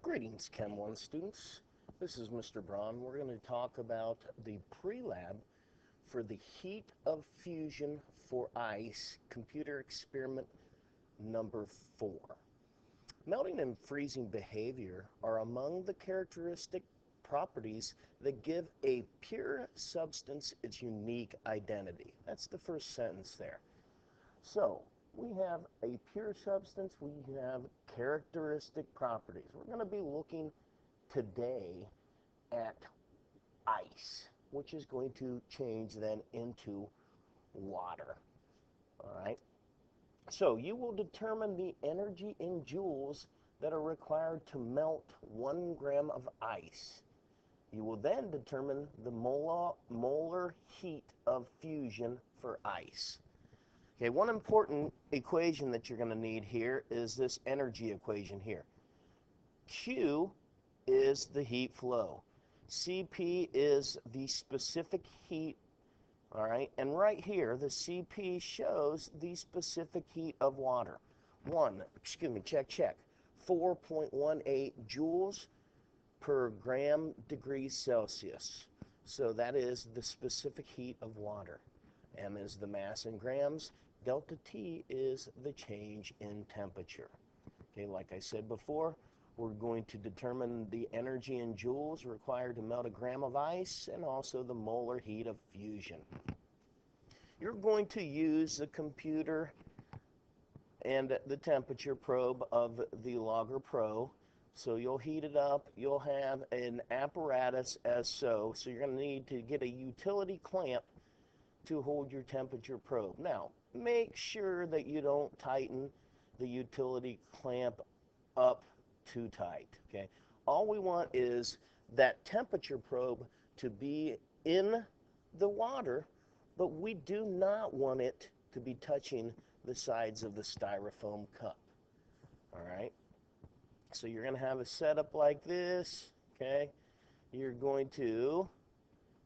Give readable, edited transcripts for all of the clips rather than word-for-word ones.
Greetings, Chem 1 students. This is Mr. Braun. We're going to talk about the pre-lab for the heat of fusion for ice, computer experiment number 4. Melting and freezing behavior are among the characteristic properties that give a pure substance its unique identity. That's the first sentence there. So, we have a pure substance, we have characteristic properties. We're going to be looking today at ice, which is going to change then into water. All right? So, you will determine the energy in joules that are required to melt 1 gram of ice. You will then determine the molar heat of fusion for ice. Okay, one important equation that you're going to need here is this energy equation here. Q is the heat flow. CP is the specific heat, all right? And right here, the CP shows the specific heat of water. 4.18 joules per gram degrees Celsius. So that is the specific heat of water. M is the mass in grams. Delta T is the change in temperature. Okay, like I said before, we're going to determine the energy in joules required to melt a gram of ice and also the molar heat of fusion. You're going to use the computer and the temperature probe of the Logger Pro. So you'll heat it up. You'll have an apparatus as so. So you're going to need to get a utility clamp to hold your temperature probe. Now, make sure that you don't tighten the utility clamp up too tight, okay? All we want is that temperature probe to be in the water, but we do not want it to be touching the sides of the styrofoam cup, all right? So you're going to have a setup like this, okay? You're going to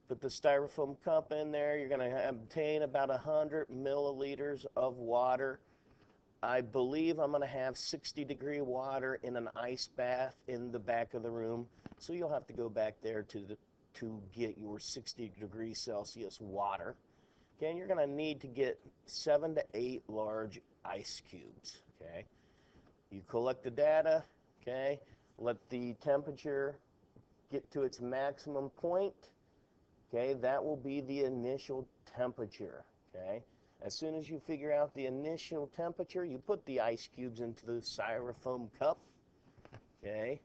put the styrofoam cup in there. You're going to obtain about 100 milliliters of water. I believe I'm going to have 60-degree water in an ice bath in the back of the room. So you'll have to go back there to get your 60 Celsius water. Okay, and you're going to need to get 7 to 8 large ice cubes. Okay, you collect the data. Okay, let the temperature get to its maximum point. Okay, that will be the initial temperature. Okay, as soon as you figure out the initial temperature, you put the ice cubes into the styrofoam cup. Okay,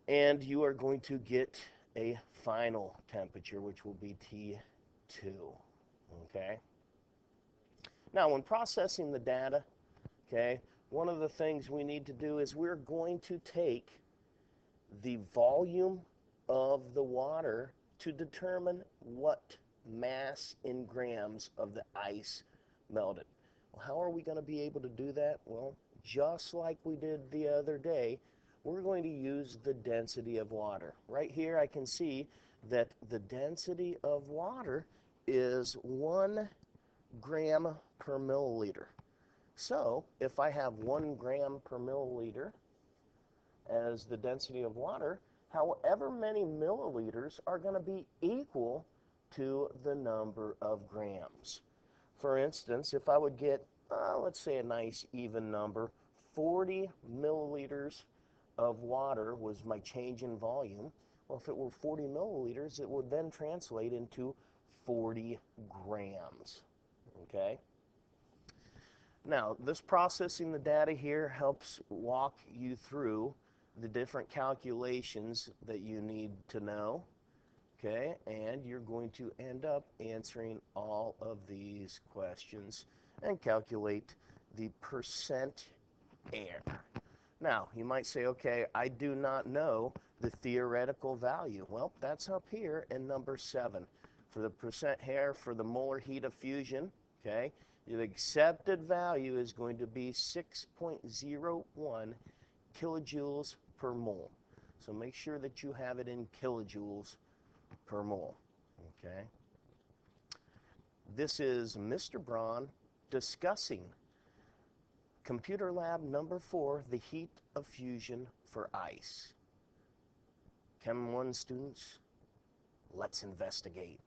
and you are going to get a final temperature, which will be T2. Okay, now when processing the data, okay, one of the things we need to do is we're going to take the volume of the water to determine what mass in grams of the ice melted. Well, how are we going to be able to do that? Well, just like we did the other day, we're going to use the density of water. Right here I can see that the density of water is 1 gram per milliliter. So if I have 1 gram per milliliter as the density of water, however many milliliters are going to be equal to the number of grams. For instance, if I would get, let's say a nice even number, 40 milliliters of water was my change in volume. Well, if it were 40 milliliters, it would then translate into 40 grams. Okay? Now, this processing the data here helps walk you through the different calculations that you need to know, okay? And you're going to end up answering all of these questions and calculate the percent air. Now, you might say, okay, I do not know the theoretical value. Well, that's up here in number 7. For the percent air for the molar heat of fusion, okay, the accepted value is going to be 6.01 kilojoules per mole. So make sure that you have it in kilojoules per mole. Okay. This is Mr. Braun discussing Computer lab number 4, the heat of fusion for ice. Chem 1 students, let's investigate.